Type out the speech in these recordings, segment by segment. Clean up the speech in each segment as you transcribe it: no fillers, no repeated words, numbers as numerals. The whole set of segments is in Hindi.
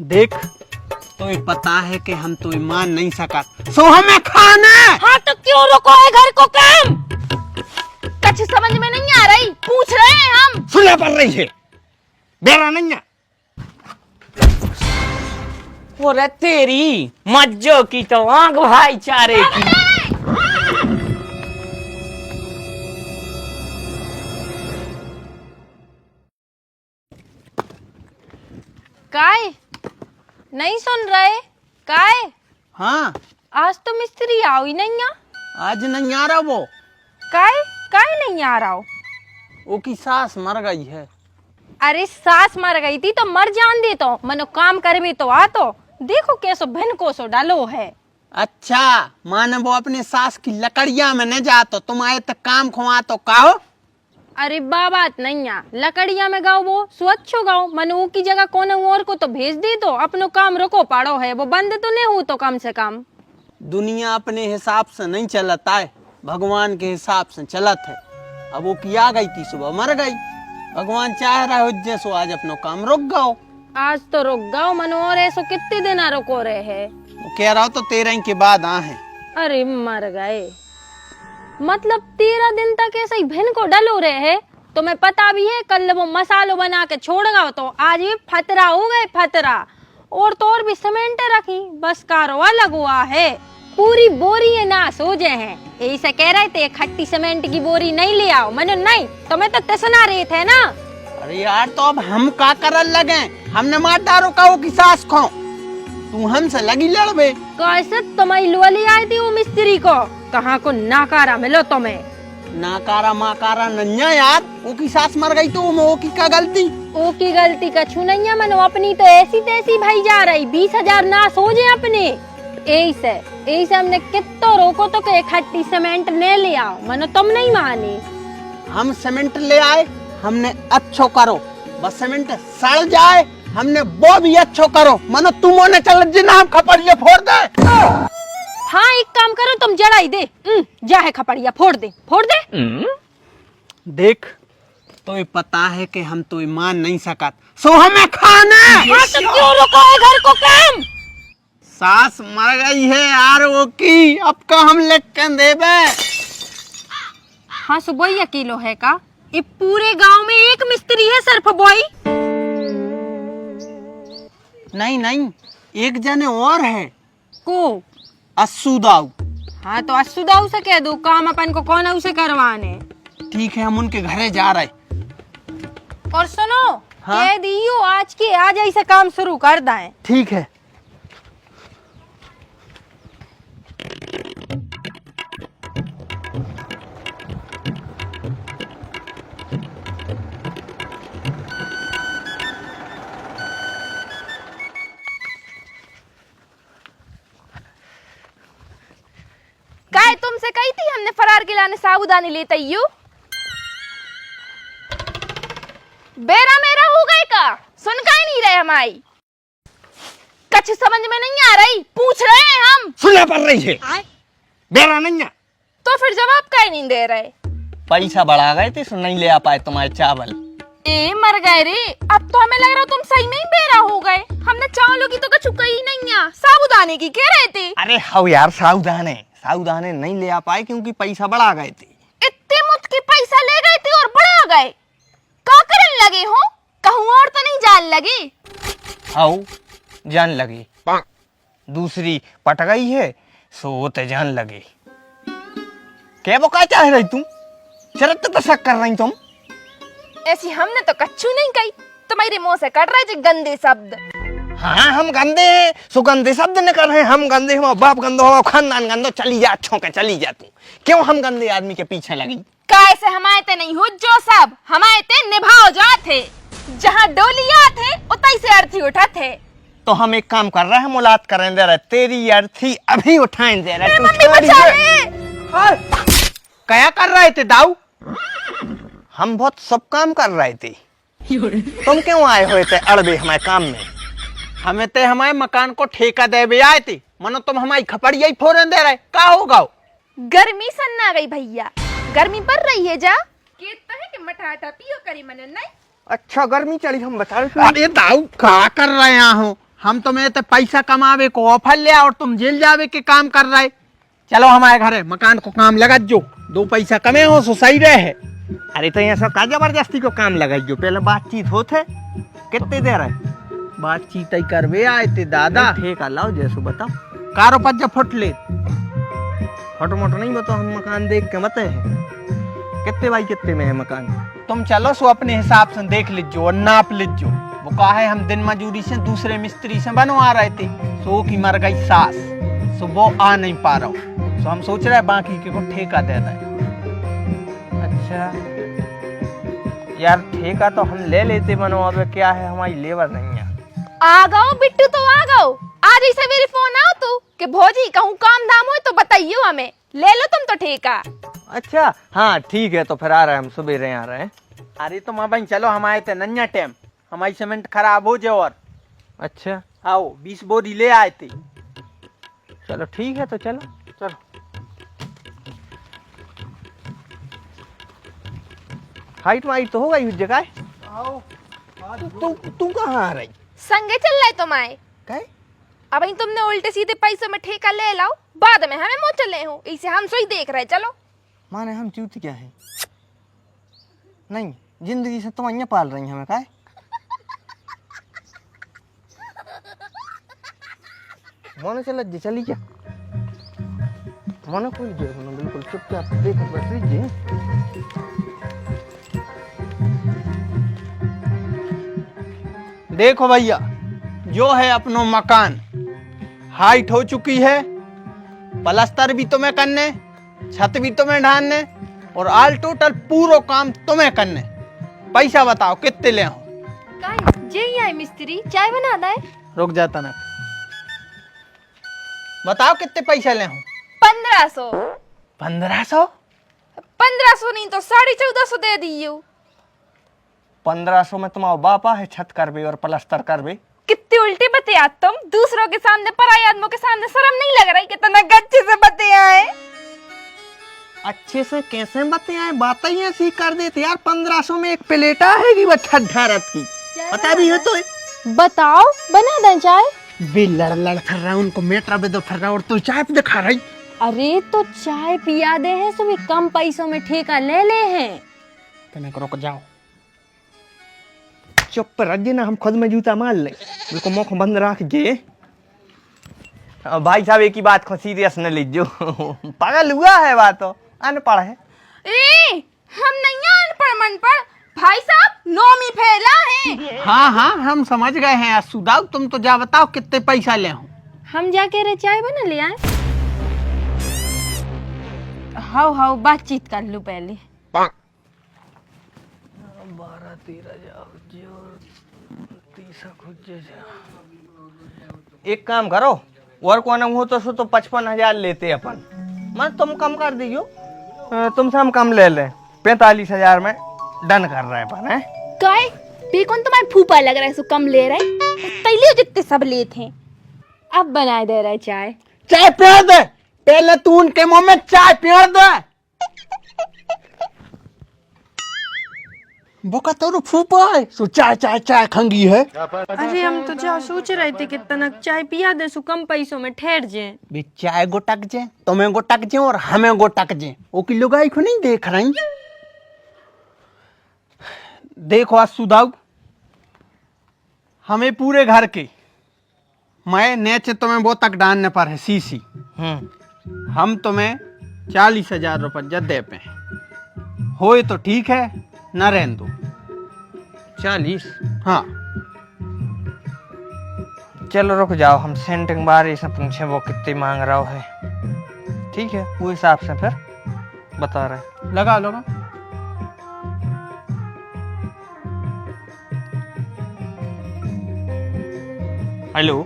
देख तो पता है कि हम तो मान नहीं सका सो हमें खाना। हाँ तो क्यों रोको है घर को काम? कुछ समझ में नहीं आ रही, पूछ रहे हैं हम। सुना पड़ रही है बेरा नहीं है। वो रे तेरी मज्जो की तो आंख भाईचारे की। काय नहीं सुन रहे काय? हाँ आज तो मिस्त्री आओ ही नहीं है। आज नहीं आ रहा वो। काय काय नहीं आ रहा हो? वो की सास मर गई है। अरे सास मर गई थी तो मर जान दे, तो मनो काम कर भी तो आ। तो देखो कैसो भिन को सो डालो है। अच्छा माने वो अपने सास की लकड़िया में न जा तो तुम आए तक काम खुआ तो कहो। अरे बात नहीं है, लकड़िया में गाओ वो स्वच्छ गाओ, मनु की जगह कोने और को तो भेज दी। तो अपनो काम रोको पाड़ो है, वो बंद तो नहीं हो तो कम से कम। दुनिया अपने हिसाब से नहीं चलता है, भगवान के हिसाब से चलत है। अब वो की आ गई थी सुबह मर गई, भगवान चाह रहा हो जैसो आज अपनो काम रुक गओ। आज तो रुक गओ मनो, और ऐसो कितने दिन रुको रहे है? वो कह रहा हो तो 13 के बाद आ है। अरे मर गए, मतलब 13 दिन तक ऐसे ही भिन को डलो रहे है। तुम्हें पता भी है कल वो मसालो बना के छोड़ गओ तो आज भी फतरा हो गए फतरा। और तो और भी सीमेंट रखी, बस कारो अलग हुआ है। पूरी बोरी है ना सोजे हैं, यही से कह रहे थे खट्टी सीमेंट की बोरी नहीं ले आओ। मैंने नहीं, तुम्हें तो तसना रहे थे ना। अरे यार तो अब हम का करन लगे, हमने मार डारो का की सास खो, तू हमसे लगी लड़बे। कैसे तुम्हारी लोली आई थी वो मिस्त्री को, कहाँ को नाकारा मिलो तुम्हें। नाकारा माकारा नन्या यार, वो की सास मर गई तो वो की क्या गलती? ओ की गलती का छू नहीं है मनो, अपनी तो ऐसी तैसी भाई जा रही। 20,000 ना सोचे अपने। यही से हमने कितो रोको तो के खट्टी सीमेंट ने ले आओ, मनो तुम नहीं माने। हम सीमेंट ले आए, हमने अच्छो करो, बस सीमेंट सड़ जाए हमने वो भी अच्छो करो। मनो तुम ने चल जिना हम खपड़िया फोड़ दे। हाँ एक काम करो, तुम जड़ाई दे जा है खपड़िया फोड़ दे फोड़ दे। देख तो पता है कि हम तो मान नहीं सकत सो हमें खाना। हाँ तो क्यों रुको है घर को काम? सास मर गई है यार वो की, अब का हम लिख के देबे। हाँ सुबह किलो है का? ये पूरे गांव में एक मिस्त्री है सिर्फ बॉय? नहीं नहीं एक जने और है को अस्सू दाऊ। हाँ तो असुदाऊ से कह दो काम अपन को कौन उसे करवाने। ठीक है हम उनके घरे जा रहे। और सुनो हाँ? कह दियो आज के आज ऐसे काम शुरू कर दाए। ठीक है। काय तुमसे कही थी हमने फरार के लाने साबुदानी लेते यू? बेरा मेरा हो गए का सुन का ही नहीं रहे हमारी। कुछ समझ में नहीं आ रही, पूछ रहे हैं हम। सुना पड़ रही है बेरा नहीं है तो फिर जवाब का ही नहीं दे रहे। पैसा बढ़ा गए थे, नहीं ले आ पाए तुम्हारे चावल। ए मर गए रे, अब तो हमें लग रहा तुम सही में बेरा हो गए। हमने चावलों की तो कछु कही नहीं है, साबुदाने की कह रहे थे। अरे हाँ यार साबुदाने नहीं ले आ पाए क्योंकि पैसा बढ़ा गए थे। इतने मुझ के पैसा ले गए थे और बढ़ा गए, का करन लगे हो? कहूँ और तो नहीं जान लगे? आओ जान लगी, दूसरी पट गई है सो ते जान लगे। क्या वो क्या चाह रही तुम? शरत तो शक कर रही तुम। ऐसी हमने तो कच्चू नहीं कही, तुम्हारे मुंह से कट रहे थे गंदे शब्द। हाँ हम गंदे हैं, सुगंधे शब्द निकल रहे हैं। हम गंदे, हमारा बाप गंदो, हमारा खानदान गंदो। चली जा अच्छों के चली जा तू, क्यों हम गंदे आदमी के पीछे लगी? कैसे हमारे ते नहीं हो जो सब हमारे ते निभाओ जाते, जहाँ डोलिया थे उतई से अर्थी उठा थे। तो हम एक काम कर रहे हैं, मुलाकात करें दे रहे, तेरी अर्थी अभी उठाएं दे रहे। मम्मी बचा ले। क्या कर रहे थे दाऊ? हम बहुत सब काम कर रहे थे, तुम क्यों आए हुए थे अड़बे हमारे काम में? हमें ते हमारे मकान को ठेका दे आए थे, मनो तुम हमारी खपड़िया ही फोड़न दे रहे, का होगा? गर्मी सन्ना गई भैया, गर्मी पड़ रही है जा के तहे के मठाटा पियो करी मन नहीं। अच्छा गर्मी चली, हम बता रहे। अरे दाऊ क्या कर रहे हो? हम तुम्हें तो पैसा कमावे को ऑफर लिया और तुम जेल जावे के काम कर रहे। चलो हमारे घर है, मकान को काम लगा जो, 2 पैसा कमे हो सो सही रहे। अरे तो यहाँ सब का जबरदस्ती को काम लगाइयो, पहले बातचीत होते कितने दे रहे? बातचीत ही करवे आए थे दादा। ठेका लाओ जैसो बताओ। कारो पज्जा फुट ले। फोटो मोटो नहीं बताओ, हम मकान देख के मत है कितने बाई कितने में है मकान। तुम चलो सो अपने हिसाब से देख लीजो और नाप लीजो। वो कहा है हम दिन मजूरी से दूसरे मिस्त्री से बनवा रहे थे, सो की मर गई सास, सो वो आ नहीं पा रहा हूँ, सो हम सोच रहे हैं बाकी के को ठेका दे दें। अच्छा यार ठेका तो हम ले लेते बनवावे, क्या है हमारी लेबर नहीं है। आ गओ बिट्टू, तो आ गओ। आज ही सवेरे फोन आओ तू कि भौजी कहूँ काम धाम हो तो बताइयो हमें, ले लो तुम तो ठेका। अच्छा हाँ ठीक है, तो फिर आ रहे हैं हम, सुबह आ रहे हैं। अरे तो माँ बहन चलो, हम आए थे नन्या टाइम, हमारी सीमेंट खराब हो जाए और अच्छा आओ 20 बोरी ले आए थे। चलो ठीक है, तो चलो चलो हाइट वाइट तो हो गई उस जगह। आओ। तू कहाँ आ रही? संगे चल रहे तुम आए। कहे अब इन तुमने उल्टे सीधे पैसों में ठेका ले लाओ, बाद में हमें मुँह चले हो, इसे हम सोई देख रहे। चलो माने हम चूत क्या है? नहीं जिंदगी से तुम अन्य पाल रही हमें काहे? माने चल जी चली क्या? माने कोई जो बिल्कुल चुपचाप देख बैठ लीजिए। देखो भैया, जो है अपनो मकान हाइट हो चुकी है, प्लास्टर भी तुम्हें करने, छत भी तुम्हें ढालने और ऑल टोटल पूरा काम तुम्हें करने। पैसा बताओ कितने ले आऊं? जे आई मिस्त्री चाय बना दे। रुक जाता ना, बताओ कितने पैसा ले आऊं? 1500। 1500? 1500 नहीं तो 1450 दे दियो। 1500 में तुम्हारा बापा है छत करबे और प्लास्टर करबे? कितने उल्टे बते आज तुम, दूसरों के सामने पराये आदमियों के सामने शर्म नहीं लग रही? कितना गच्चे से बते आए। अच्छे से कैसे बते आए, बात ही ऐसी कर देते यार। 1500 में एक प्लेटा है कि बच्चा ढारत की, पता भी हो तो बताओ, बना दें चाय? वे लड़ लड़ कर रहा, उनको मेट्रा पे दो फिर रहा और तू चाय पे दिखा रही। अरे तो चाय पिया दे हैं, सो भी कम पैसों में ठेका ले ले हैं। कने रुक जाओ, चुप रह ना, हम खुद में जूता मार ले, बिल्कुल मुख बंद रख जे। भाई साहब एक ही बात को सीरियस न लीजियो, पागल हुआ है बात, तो अनपढ़ है। ए, हम नहीं अनपढ़ मनपढ़, भाई साहब नौमी फैला है। हाँ हाँ हम समझ गए हैं। सुदाऊ तुम तो जा बताओ कितने पैसा ले आऊं? हम जाके रे चाय बना ले आए। हाउ हाउ बातचीत कर लूं पहले। 12 13 जाओ, 30 खुद एक काम करो, और कौन हो तो 55,000 लेते अपन, मैं तुम कम कर दीजियो, तुमसे हम कम ले लें। 45,000 में डन कर रहे अपन है। काय बेकौन तुम्हारे फूफा लग रहा है, सो कम ले रहे, तैले जितने सब ले थे। अब बनाए दे रहे चाय। चाय पिया दे, पहले तू उनके मुंह में चाय पिया दे। बोका तो फूफा है, सो चाय चाय चाय खंगी है। अरे हम तो क्या सोच रहे थे कि तनक चाय पिया दे, सो कम पैसों में ठहर जाए। भी चाय गोटक जे, तुम्हें गोटक जे और हमें गोटक जे, वो की लुगाई को नहीं देख रही। देखो आज सुदाऊ, हमें पूरे घर के मैं नेचे तुम्हें वो तक डालने पर है सीसी। हम तुम्हें 40,000 रुपया दे पे, होए तो ठीक है, न रहने दो। 40? हाँ चलो रुक जाओ, हम सेंटिंग बारी से पूछे वो कितनी मांग रहा है, ठीक है वो हिसाब से फिर बता रहे। लगा लो। हेलो,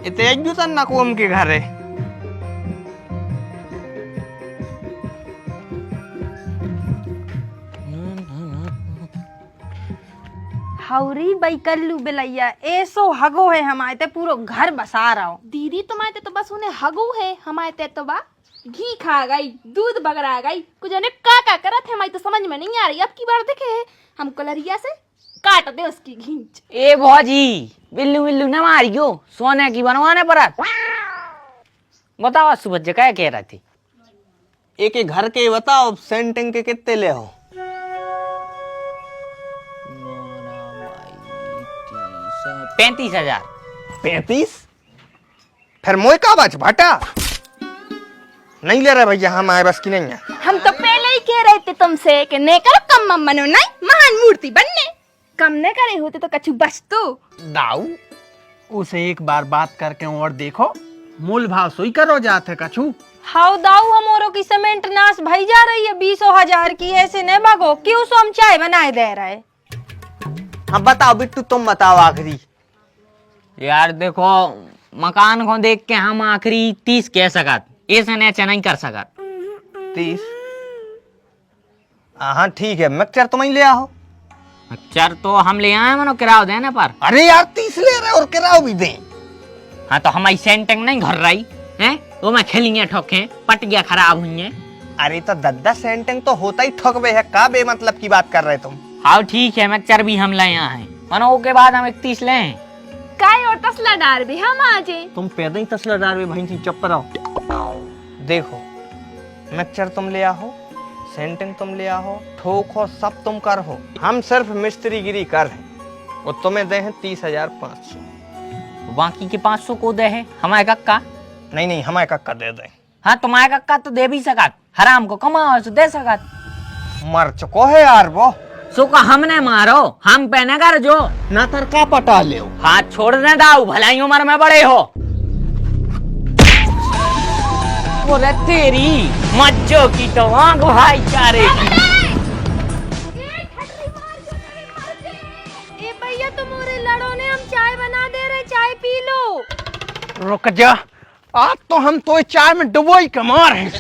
इतने एक दूसरा नकोम के घर है। हौरी बैकल्लू बेलैया, ऐसो हगो है हमारे ते पूरो घर बसा रहा हो। दीदी तुम्हारे तो बस उन्हें हगो है, हमारे ते तो बा घी खा गई, दूध बगड़ा गई, कुछ ने का करत है, हमारी तो समझ में नहीं आ रही। अब की बार देखे हम कलरिया से काट दे उसकी घींच। ए भौजी बिल्लू बिल्लू न मारियो, सोने की बनवाने पर बताओ सुबह क्या कह रही थी? एक एक घर के बताओ सेंटिंग के कितने ले हो? 35,000। 35? फिर मोए का बच भाटा नहीं ले रहे भैया, हम आए बस की नहीं है। हम तो पहले ही कह रहे थे तुमसे कि नहीं करो कम मम बनो, नहीं महान मूर्ति बनने कम न करे होते तो कछु बच तो। दाऊ उसे एक बार बात करके और देखो, मूल भाव सोई करो जाते कछु। हाउ दाऊ हमारो की सीमेंट नाश भई जा रही है 20,000 की, ऐसे न भागो क्यों सो हम चाय बनाए दे रहे। हाँ बताओ बिट्टू, तुम बताओ आखिरी। यार देखो मकान को देख के हम आखिरी 30 कह सकत, ऐसे नेचा नहीं कर सकत। 30? हाँ ठीक है, मिक्सचर तुम ही ले आओ। चर तो हम ले आए मनो किराया देने पर। अरे यार 30 ले रहे और किराया भी दें। हाँ तो हमारी सेंटिंग नहीं घर रही है, वो मैं खेलिए ठोके पटिया खराब हुई है। अरे तो 10 सेंटिंग तो होता ही ठोकबे है, का बे मतलब की बात कर रहे तुम? हाँ ठीक है, मिक्सचर भी हम ले आए मनो के बाद हम 31 ले। काय और तसला डार भी हम आजे। तुम पैदा ही तसला डाल में भाई चुप रहो। देखो मिक्सचर तुम ले आओ, सेंटिंग तुम ले आओ, ठोको सब तुम कर हो, हम सिर्फ मिस्त्रीगिरी कर हैं और तुम्हें दे हैं 30,500। बाकी के 500 को दे है हमारे कक्का। नहीं हमारे कक्का दे दें। हाँ तुम्हारे कक्का तो दे भी सकत, हराम को कमाओ तो दे सकत। मर चुको है यार वो। सो का हमने मारो, हम पहने कर जो ना तर का पटा ले। हाथ छोड़ने दाऊ, भलाई उम्र में बड़े हो। बोले तेरी मज्जो की तो आंख भाईचारे की। ए भैया तुम और लड़ो ने, हम चाय बना दे रहे, चाय पी लो। रुक जा, आज तो हम तो चाय में डुबोई के मार हैं।